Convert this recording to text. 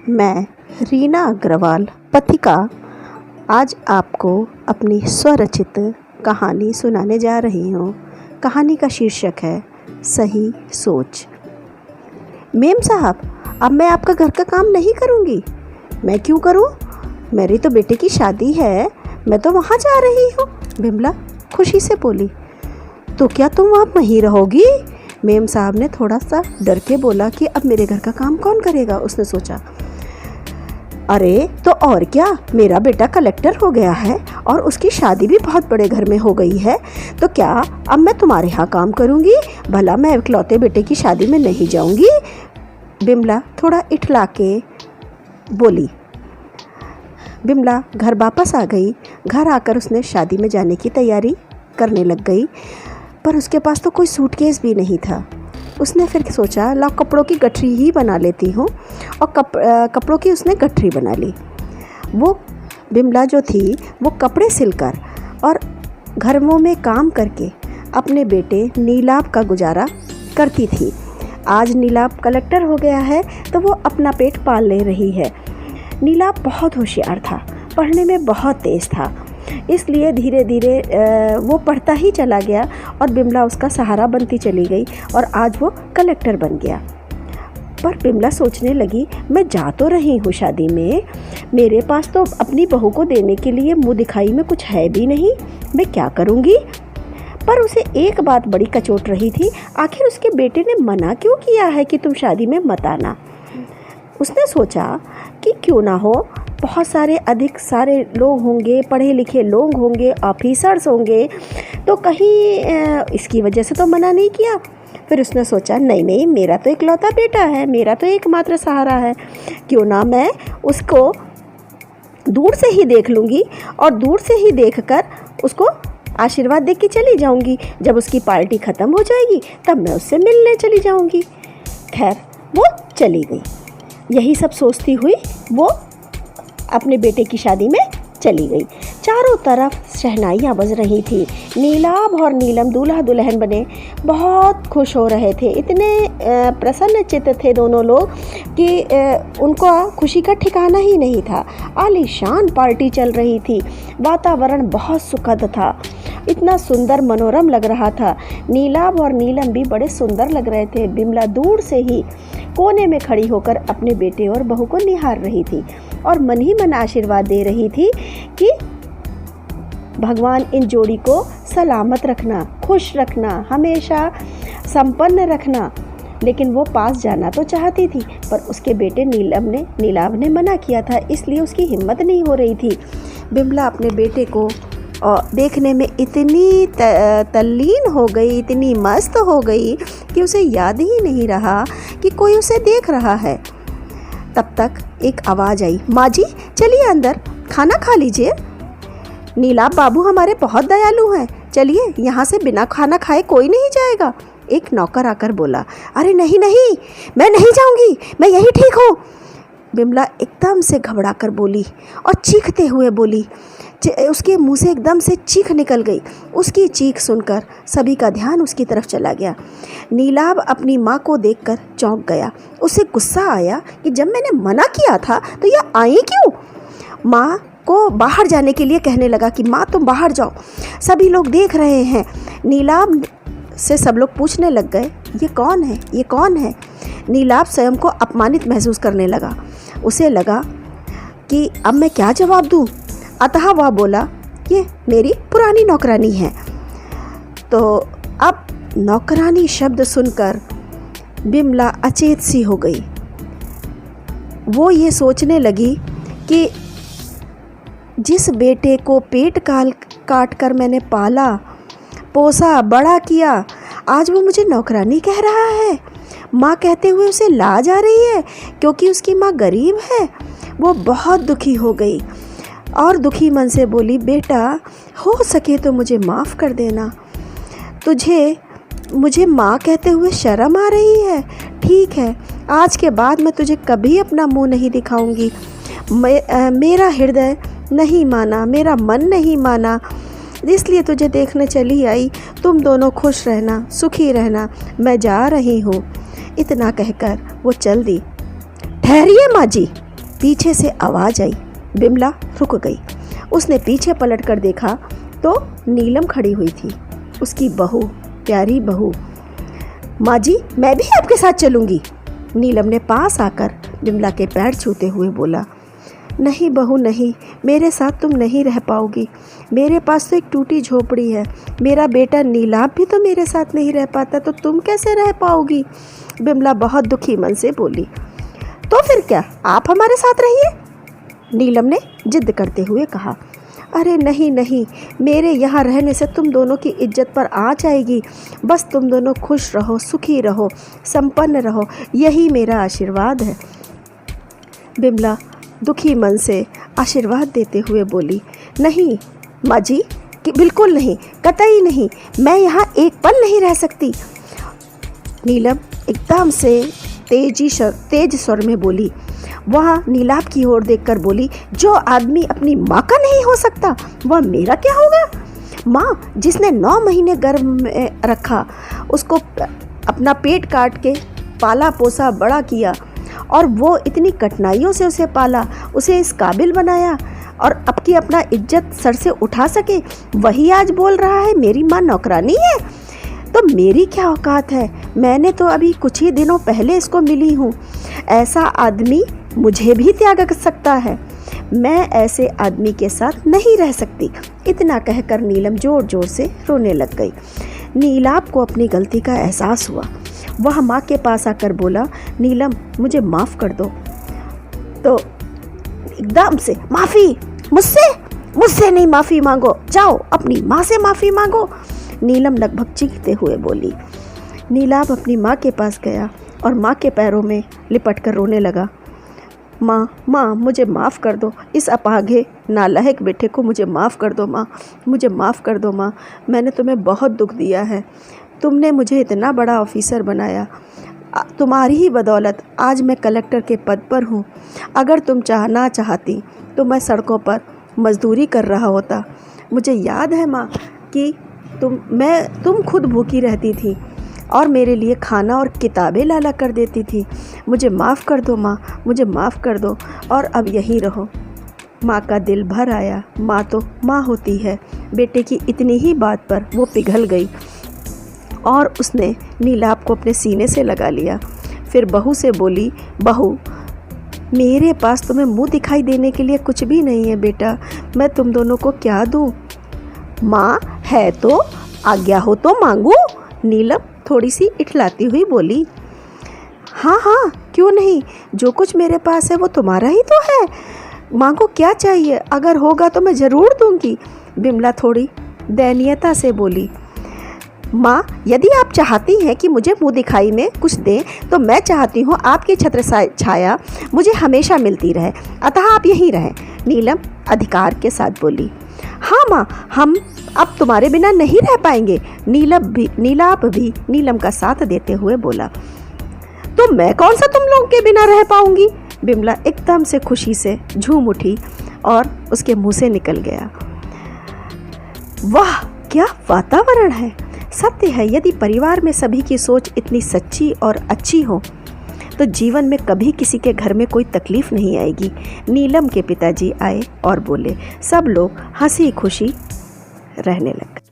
मैं रीना अग्रवाल पथिका आज आपको अपनी स्वरचित कहानी सुनाने जा रही हूँ। कहानी का शीर्षक है सही सोच। मेम साहब, अब मैं आपका घर का काम नहीं करूँगी। मैं क्यों करूँ? मेरी तो बेटे की शादी है, मैं तो वहाँ जा रही हूँ। बिमला खुशी से बोली। तो क्या तुम वहाँ वहीं रहोगी? मेम साहब ने थोड़ा सा डर के बोला कि अब मेरे घर का काम कौन करेगा। उसने सोचा, अरे तो और क्या, मेरा बेटा कलेक्टर हो गया है और उसकी शादी भी बहुत बड़े घर में हो गई है, तो क्या अब मैं तुम्हारे यहाँ काम करूँगी? भला मैं इकलौते बेटे की शादी में नहीं जाऊँगी? बिमला थोड़ा इठला के बोली। बिमला घर वापस आ गई। घर आकर उसने शादी में जाने की तैयारी करने लग गई, पर उसके पास तो कोई सूटकेस भी नहीं था। उसने फिर सोचा, ला कपड़ों की गठरी ही बना लेती हूँ, और कपड़ों की उसने गठरी बना ली। वो बिमला जो थी वो कपड़े सिलकर और घरों में काम करके अपने बेटे नीलाभ का गुजारा करती थी। आज नीलाभ कलेक्टर हो गया है तो वो अपना पेट पाल ले रही है। नीलाभ बहुत होशियार था, पढ़ने में बहुत तेज़ था, इसलिए धीरे धीरे वो पढ़ता ही चला गया और बिमला उसका सहारा बनती चली गई और आज वो कलेक्टर बन गया। पर बिमला सोचने लगी, मैं जा तो रही हूँ शादी में, मेरे पास तो अपनी बहू को देने के लिए मुँह दिखाई में कुछ है भी नहीं, मैं क्या करूँगी? पर उसे एक बात बड़ी कचोट रही थी, आखिर उसके बेटे ने मना क्यों किया है कि तुम शादी में मत आना। उसने सोचा कि क्यों ना हो, बहुत अधिक सारे लोग होंगे, पढ़े लिखे लोग होंगे, ऑफिसर्स होंगे, तो कहीं इसकी वजह से तो मना नहीं किया। फिर उसने सोचा, नहीं, मेरा तो इकलौता बेटा है, मेरा तो एकमात्र सहारा है, क्यों ना मैं उसको दूर से ही देख लूँगी और दूर से ही देखकर उसको आशीर्वाद दे के चली जाऊँगी। जब उसकी पार्टी ख़त्म हो जाएगी तब मैं उससे मिलने चली जाऊँगी। खैर वो चली गई। यही सब सोचती हुई वो अपने बेटे की शादी में चली गई। चारों तरफ शहनाइयाँ बज रही थी। नीलाभ और नीलम दूल्हा दुल्हन बने बहुत खुश हो रहे थे। इतने प्रसन्न चित्त थे दोनों लोग कि उनको खुशी का ठिकाना ही नहीं था। आलीशान पार्टी चल रही थी। वातावरण बहुत सुखद था, इतना सुंदर मनोरम लग रहा था। नीलाभ और नीलम भी बड़े सुंदर लग रहे थे। बिमला दूर से ही कोने में खड़ी होकर अपने बेटे और बहू को निहार रही थी और मन ही मन आशीर्वाद दे रही थी कि भगवान इन जोड़ी को सलामत रखना, खुश रखना, हमेशा संपन्न रखना। लेकिन वो पास जाना तो चाहती थी, पर उसके बेटे नीलाभ ने मना किया था, इसलिए उसकी हिम्मत नहीं हो रही थी। बिमला अपने बेटे को देखने में इतनी तल्लीन हो गई, इतनी मस्त हो गई कि उसे याद ही नहीं रहा कि कोई उसे देख रहा है। तब तक एक आवाज़ आई, माँ जी चलिए अंदर, खाना खा लीजिए। नीलाभ बाबू हमारे बहुत दयालु हैं, चलिए, यहाँ से बिना खाना खाए कोई नहीं जाएगा। एक नौकर आकर बोला, अरे नहीं, मैं नहीं जाऊँगी, मैं यही ठीक हूँ। बिमला एकदम से घबरा कर बोली और चीखते हुए बोली। उसके मुंह से एकदम से चीख निकल गई। उसकी चीख सुनकर सभी का ध्यान उसकी तरफ चला गया। नीलाभ अपनी माँ को देखकर चौंक गया। उसे गुस्सा आया कि जब मैंने मना किया था तो यह आई क्यों? माँ को बाहर जाने के लिए कहने लगा कि माँ तुम बाहर जाओ, सभी लोग देख रहे हैं। नीलाभ से सब लोग पूछने लग गए, ये कौन है, ये कौन है? नीलाभ स्वयं को अपमानित महसूस करने लगा। उसे लगा कि अब मैं क्या जवाब दूँ, अतः वह बोला, ये मेरी पुरानी नौकरानी है। तो अब नौकरानी शब्द सुनकर बिमला अचेत सी हो गई। वो ये सोचने लगी कि जिस बेटे को पेट काट कर मैंने पाला, पोसा, बड़ा किया, आज वो मुझे नौकरानी कह रहा है। माँ कहते हुए उसे लाज आ रही है क्योंकि उसकी माँ गरीब है। वो बहुत दुखी हो गई और दुखी मन से बोली, बेटा हो सके तो मुझे माफ़ कर देना, मुझे माँ कहते हुए शर्म आ रही है। ठीक है, आज के बाद मैं तुझे कभी अपना मुंह नहीं दिखाऊंगी। मेरा हृदय नहीं माना, मेरा मन नहीं माना, इसलिए तुझे देखने चली आई। तुम दोनों खुश रहना, सुखी रहना, मैं जा रही हूँ। इतना कहकर वो चल दी। ठहरिए माँ जी, पीछे से आवाज़ आई। बिमला रुक गई। उसने पीछे पलट कर देखा तो नीलम खड़ी हुई थी, उसकी बहू, प्यारी बहू। माँ जी, मैं भी आपके साथ चलूँगी। नीलम ने पास आकर बिमला के पैर छूते हुए बोला, नहीं बहू नहीं, मेरे साथ तुम नहीं रह पाओगी। मेरे पास तो एक टूटी झोपड़ी है। मेरा बेटा नीलाभ भी तो मेरे साथ नहीं रह पाता, तो तुम कैसे रह पाओगी? बिमला बहुत दुखी मन से बोली। तो फिर क्या, आप हमारे साथ रहिए, नीलम ने जिद करते हुए कहा। अरे नहीं नहीं, मेरे यहाँ रहने से तुम दोनों की इज्जत पर आँच आएगी। बस तुम दोनों खुश रहो, सुखी रहो, संपन्न रहो, यही मेरा आशीर्वाद है। बिमला दुखी मन से आशीर्वाद देते हुए बोली, नहीं माँ जी, कि बिल्कुल नहीं, कतई नहीं, मैं यहाँ एक पल नहीं रह सकती। नीलम एकदम से तेज स्वर में बोली। वह नीलाभ की ओर देखकर बोली, जो आदमी अपनी माँ का नहीं हो सकता वह मेरा क्या होगा? माँ जिसने 9 महीने गर्भ में रखा, उसको अपना पेट काट के पाला पोसा बड़ा किया, और वो इतनी कठिनाइयों से उसे पाला, उसे इस काबिल बनाया, और अब की अपना इज्जत सर से उठा सके, वही आज बोल रहा है मेरी माँ नौकरानी है? तो मेरी क्या औकात है? मैंने तो अभी कुछ ही दिनों पहले इसको मिली हूँ। ऐसा आदमी मुझे भी त्याग कर सकता है। मैं ऐसे आदमी के साथ नहीं रह सकती। इतना कहकर नीलम जोर जोर से रोने लग गई। नीलाभ को अपनी गलती का एहसास हुआ। वह माँ के पास आकर बोला, नीलम मुझे माफ़ कर दो। तो एकदम से, माफ़ी? मुझसे नहीं माफ़ी मांगो, जाओ अपनी माँ से माफ़ी मांगो, नीलम लगभग चीखते हुए बोली। नीलाभ अपनी माँ के पास गया और माँ के पैरों में लिपट कर रोने लगा। माँ मुझे माफ़ कर दो, इस अपागे नालायक बेटे को मुझे माफ़ कर दो माँ, मुझे माफ़ कर दो माँ, मैंने तुम्हें बहुत दुख दिया है। तुमने मुझे इतना बड़ा ऑफिसर बनाया, तुम्हारी ही बदौलत आज मैं कलेक्टर के पद पर हूँ। अगर तुम ना चाहती तो मैं सड़कों पर मजदूरी कर रहा होता। मुझे याद है माँ कि तुम खुद भूखी रहती थी और मेरे लिए खाना और किताबें लाला कर देती थी। मुझे माफ़ कर दो माँ, मुझे माफ़ कर दो, और अब यहीं रहो। माँ का दिल भर आया। माँ तो माँ होती है। बेटे की इतनी ही बात पर वो पिघल गई और उसने नीलाभ को अपने सीने से लगा लिया। फिर बहू से बोली, बहू मेरे पास तुम्हें मुंह दिखाई देने के लिए कुछ भी नहीं है बेटा, मैं तुम दोनों को क्या दूँ? माँ है तो आज्ञा हो तो मांगू, नीलम थोड़ी सी इठलाती हुई बोली। हाँ क्यों नहीं, जो कुछ मेरे पास है वो तुम्हारा ही तो है, मांगो क्या चाहिए, अगर होगा तो मैं ज़रूर दूंगी, बिमला थोड़ी दयनीयता से बोली। माँ यदि आप चाहती हैं कि मुझे मुँह दिखाई में कुछ दें तो मैं चाहती हूँ आपकी छत्र छाया मुझे हमेशा मिलती रहे, अतः आप यहीं रहें, नीलम अधिकार के साथ बोली। हाँ माँ, हम अब तुम्हारे बिना नहीं रह पाएंगे, नीलाभ भी नीलम का साथ देते हुए बोला। तो मैं कौन सा तुम लोग के बिना रह पाऊंगी? बिमला एकदम से खुशी से झूम उठी और उसके मुंह से निकल गया। वाह क्या वातावरण है! सत्य है, यदि परिवार में सभी की सोच इतनी सच्ची और अच्छी हो तो जीवन में कभी किसी के घर में कोई तकलीफ नहीं आएगी। नीलम के पिताजी आए और बोले। सब लोग हंसी खुशी रहने लगे।